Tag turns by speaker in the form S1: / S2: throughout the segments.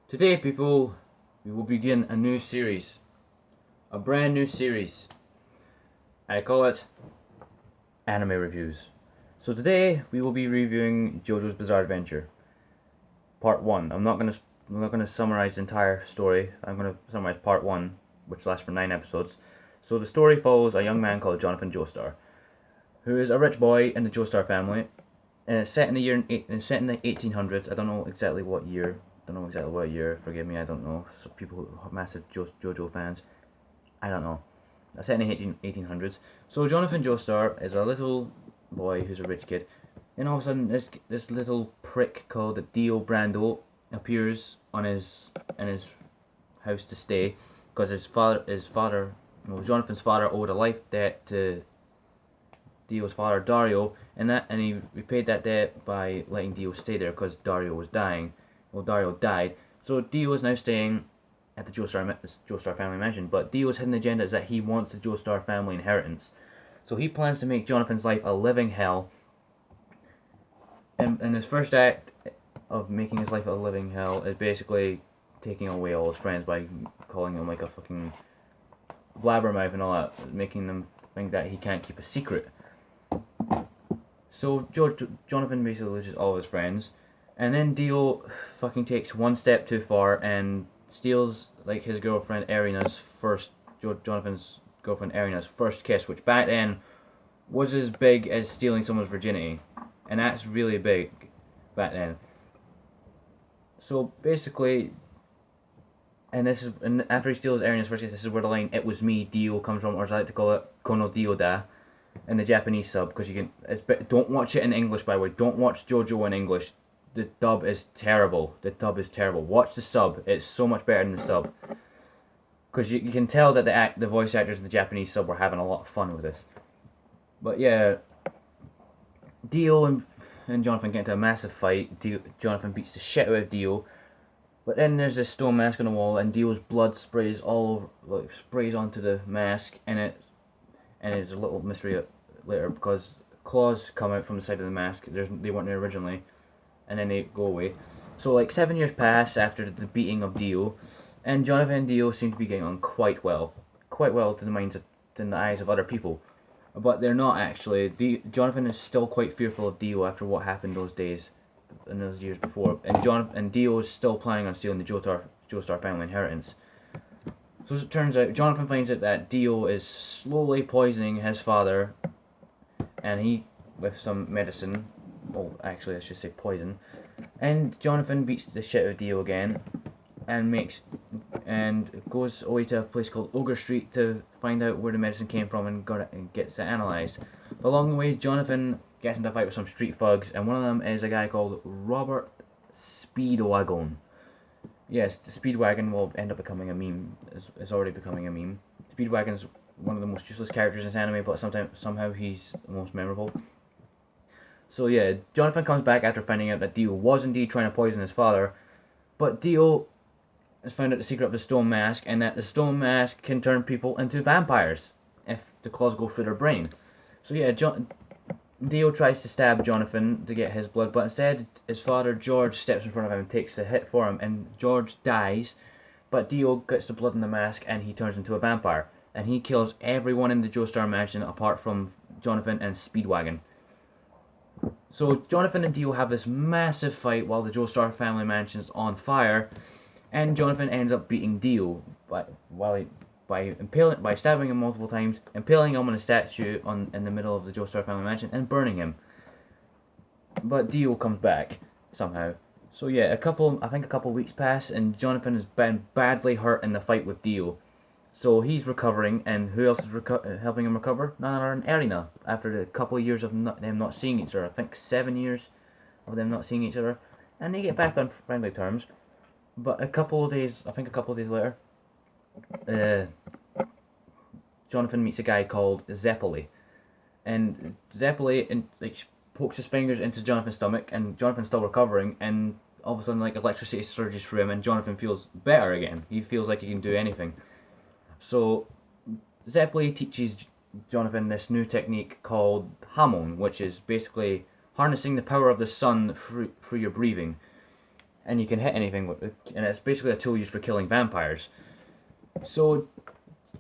S1: Today, people, we will begin a new series, a brand new series. I call it Anime Reviews. So today, we will be reviewing JoJo's Bizarre Adventure, Part 1. I'm not gonna summarize the entire story. I'm gonna summarize Part 1, which lasts for 9 episodes. So the story follows a young man called Jonathan Joestar, who is a rich boy in the Joestar family, and it's set in the 1800s. I don't know exactly what year. Forgive me. I don't know. So people who are massive JoJo fans. I don't know. It's set in the 1800s. So Jonathan Joestar is a little boy who's a rich kid, and all of a sudden this little prick called Dio Brando appears on his house to stay because Jonathan's father owed a life debt to Dio's father Dario, and he repaid that debt by letting Dio stay there because Dario was dying. Well, Dario died, so Dio is now staying at the Joestar family mansion. But Dio's hidden agenda is that he wants the Joestar family inheritance, so he plans to make Jonathan's life a living hell. And his first act of making his life a living hell is basically taking away all his friends by calling him like a fucking blabbermouth and all that, making them think that he can't keep a secret. So Jonathan basically loses all his friends, and then Dio fucking takes one step too far and steals like his girlfriend Jonathan's girlfriend Erina's first kiss, which back then was as big as stealing someone's virginity, and that's really big back then. So basically, and after he steals Erina's first kiss, this is where the line "It was me, Dio" comes from, or as I like to call it, "Kono Dio da." In the Japanese sub, because don't watch it in English, by the way. Don't watch JoJo in English. The dub is terrible. Watch the sub. It's so much better than the sub, because you can tell that the voice actors in the Japanese sub were having a lot of fun with this. But yeah, Dio and Jonathan get into a massive fight. Jonathan beats the shit out of Dio, but then there's this stone mask on the wall, and Dio's blood sprays sprays onto the mask, and it's a little mystery later because claws come out from the side of the mask. They weren't there originally, and then they go away. So like 7 years pass after the beating of Dio, and Jonathan and Dio seem to be getting on quite well in the eyes of other people, but they're not actually. Jonathan is still quite fearful of Dio after what happened those days, in those years before, and Dio is still planning on stealing the Joestar family inheritance. So as it turns out, Jonathan finds out that Dio is slowly poisoning his father, and he, with some medicine, well actually I should say poison, and Jonathan beats the shit out of Dio again, and goes away to a place called Ogre Street to find out where the medicine came from and gets it analysed. Along the way, Jonathan gets into a fight with some street thugs, and one of them is a guy called Robert Speedwagon. Yes, the Speedwagon will end up becoming a meme. It's already becoming a meme. Speedwagon's one of the most useless characters in this anime, but somehow he's the most memorable. So yeah, Jonathan comes back after finding out that Dio was indeed trying to poison his father, but Dio has found out the secret of the stone mask, and that the stone mask can turn people into vampires if the claws go through their brain. So yeah, Dio tries to stab Jonathan to get his blood, but instead his father George steps in front of him and takes the hit for him, and George dies, but Dio gets the blood in the mask and he turns into a vampire, and he kills everyone in the Joestar mansion apart from Jonathan and Speedwagon. So Jonathan and Dio have this massive fight while the Joestar family mansion is on fire, and Jonathan ends up beating Dio by stabbing him multiple times, impaling him on a statue in the middle of the Joestar family mansion, and burning him. But Dio comes back somehow. So yeah, a couple weeks pass, and Jonathan has been badly hurt in the fight with Dio. So he's recovering, and who else is helping him recover? None other than Erina. After a couple of years of them not seeing each other, I think 7 years of them not seeing each other, and they get back on friendly terms. But a couple of days later, Jonathan meets a guy called Zeppeli, and Zeppeli pokes his fingers into Jonathan's stomach, and Jonathan's still recovering, and all of a sudden electricity surges through him, and Jonathan feels better again. He feels like he can do anything. So Zeppeli teaches Jonathan this new technique called Hamon, which is basically harnessing the power of the sun through your breathing. and you can hit anything with it, and it's basically a tool used for killing vampires. So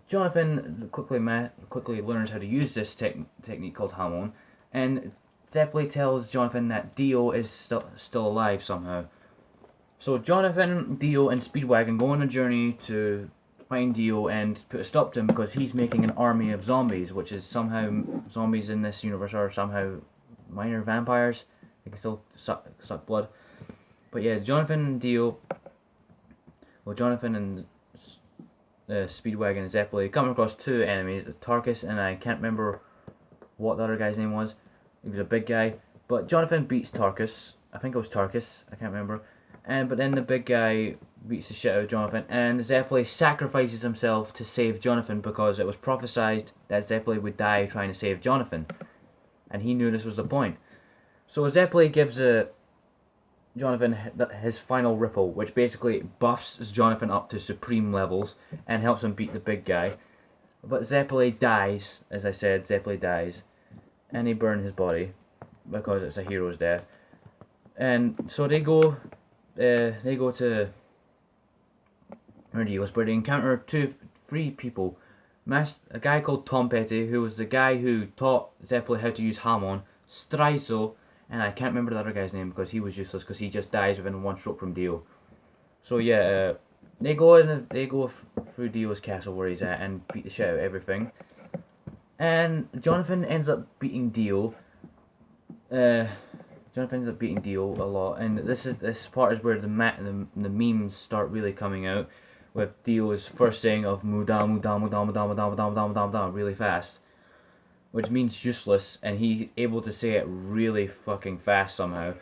S1: Jonathan quickly learns how to use this technique called Hamon, and Zeppeli tells Jonathan that Dio is still alive somehow. So Jonathan, Dio, and Speedwagon go on a journey to find Dio and put a stop to him because he's making an army of zombies, which is somehow zombies in this universe are somehow minor vampires. They can still suck blood. But yeah, Jonathan and Speedwagon and Zeppeli come across two enemies, Tarkus, and I can't remember what the other guy's name was. He was a big guy, but Jonathan beats Tarkus. I think it was Tarkus. I can't remember. But then the big guy beats the shit out of Jonathan, and Zeppeli sacrifices himself to save Jonathan because it was prophesied that Zeppeli would die trying to save Jonathan, and he knew this was the point. So Zeppeli gives Jonathan his final ripple, which basically buffs Jonathan up to supreme levels and helps him beat the big guy. But Zeppeli dies, as I said, Zeppeli dies, and they burn his body because it's a hero's death. And so they go to where they encounter three people. A guy called Tom Petty, who was the guy who taught Zeppeli how to use Hamon, Strizo, and I can't remember the other guy's name because he was useless because he just dies within one stroke from Dio. So yeah, they go through Dio's castle where he's at and beat the shit out of everything. And Jonathan ends up beating Dio. Jonathan ends up beating Dio a lot, and this part is where the memes start really coming out, with Dio's first saying of muda muda muda muda muda muda muda muda muda really fast, which means useless, and he's able to say it really fucking fast somehow.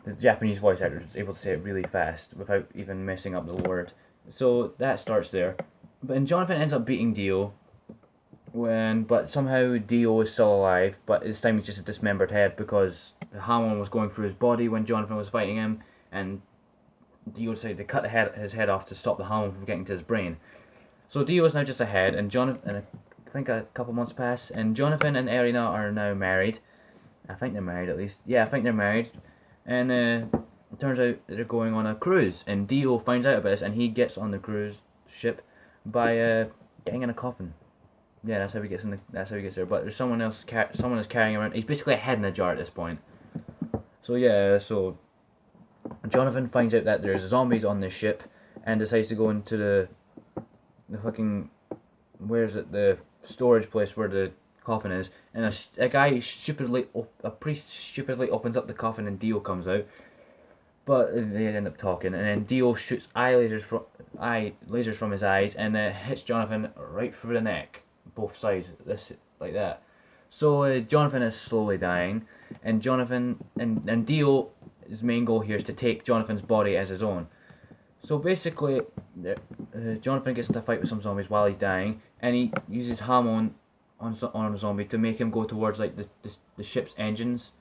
S1: The Japanese voice actor is able to say it really fast without even messing up the word. So that starts there. And Jonathan ends up beating Dio, but somehow Dio is still alive, but this time he's just a dismembered head because the Hamon was going through his body when Jonathan was fighting him, and Dio decided to cut his head off to stop the Hamon from getting to his brain. So Dio is now just a head, and I think a couple months pass, and Jonathan and Erina are now married. I think they're married at least. Yeah, I think they're married. And it turns out they're going on a cruise, and Dio finds out about this, and he gets on the cruise ship by getting in a coffin. Yeah, that's how he gets there. But there's someone is carrying around. He's basically a head in a jar at this point. So yeah, so Jonathan finds out that there's zombies on this ship, and decides to go into the fucking, where's it, the storage place where the coffin is, and a priest stupidly opens up the coffin, and Dio comes out. But they end up talking, and then Dio shoots lasers from his eyes, and hits Jonathan right through the neck, both sides, like that. So Jonathan is slowly dying, and Dio's main goal here is to take Jonathan's body as his own. So basically, Jonathan gets into a fight with some zombies while he's dying, and he uses Hamon on a zombie to make him go towards like the ship's engines,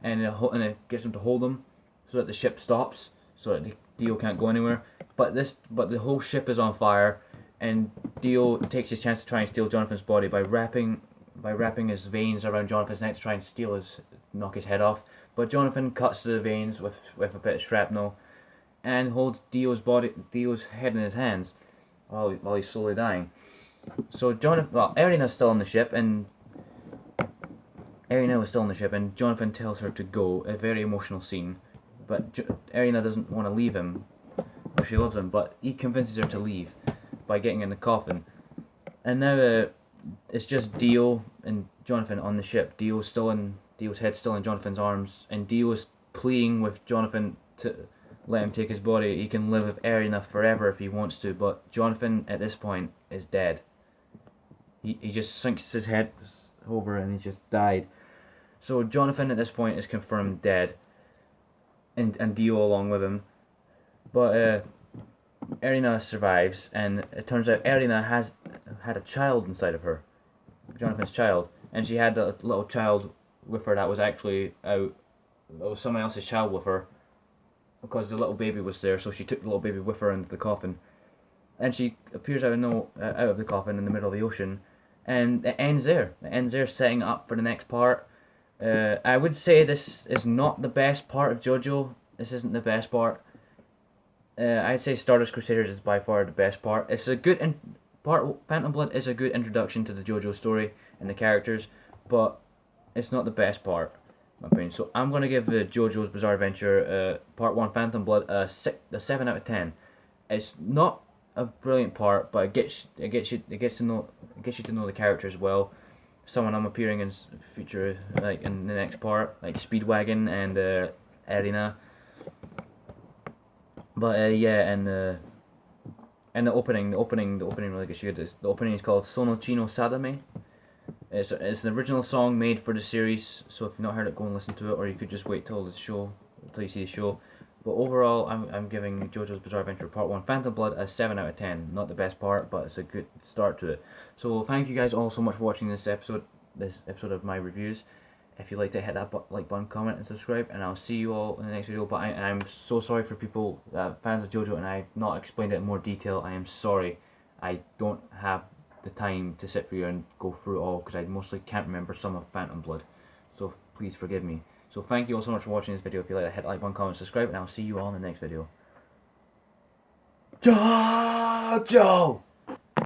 S1: and it gets him to hold him so that the ship stops, so that Dio can't go anywhere. But the whole ship is on fire, and Dio takes his chance to try and steal Jonathan's body by wrapping his veins around Jonathan's neck to try and knock his head off. But Jonathan cuts the veins with a bit of shrapnel, and holds Dio's head in his hands while he's slowly dying. So Erina is still on the ship, and Jonathan tells her to go. A very emotional scene, but Erina doesn't want to leave him, or she loves him, but he convinces her to leave by getting in the coffin. And now it's just Dio and Jonathan on the ship. Dio's head still in Jonathan's arms, and Dio is pleading with Jonathan to let him take his body. He can live with Erina forever if he wants to, but Jonathan at this point is dead. He just sinks his head over and he just died. So Jonathan at this point is confirmed dead, and Dio along with him. But Erina survives, and it turns out Erina had a child inside of her, Jonathan's child, and she had a little child with her that was actually out. There was someone else's child with her, because the little baby was there, so she took the little baby with her into the coffin. And she appears out of the coffin in the middle of the ocean, and it ends there. Setting up for the next part. I would say this is not the best part of Jojo. This isn't the best part. I'd say Stardust Crusaders is by far the best part. It's a good part. Phantom Blood is a good introduction to the JoJo story and the characters, but it's not the best part, in my opinion. So I'm gonna give JoJo's Bizarre Adventure Part 1 Phantom Blood a 7 out of 10. It's not a brilliant part, but it gets you to know the characters well. Some of them appearing in future, like in the next part, like Speedwagon and Arena. But yeah, and the opening really gets you good. The opening is called Sono Chino Sadame. It's an original song made for the series, so if you've not heard it, go and listen to it, or you could just wait till you see the show. But overall, I'm giving JoJo's Bizarre Adventure Part 1 Phantom Blood a 7 out of 10. Not the best part, but it's a good start to it. So thank you guys all so much for watching this episode of my reviews. If you liked it, hit that like button, comment, and subscribe, and I'll see you all in the next video. But I'm so sorry for people, fans of JoJo, and I've not explained it in more detail. I am sorry. I don't have the time to sit for you and go through it all, because I mostly can't remember some of Phantom Blood. So please forgive me. So thank you all so much for watching this video. If you like it, hit like button, comment, subscribe, and I'll see you all in the next video. Jojo!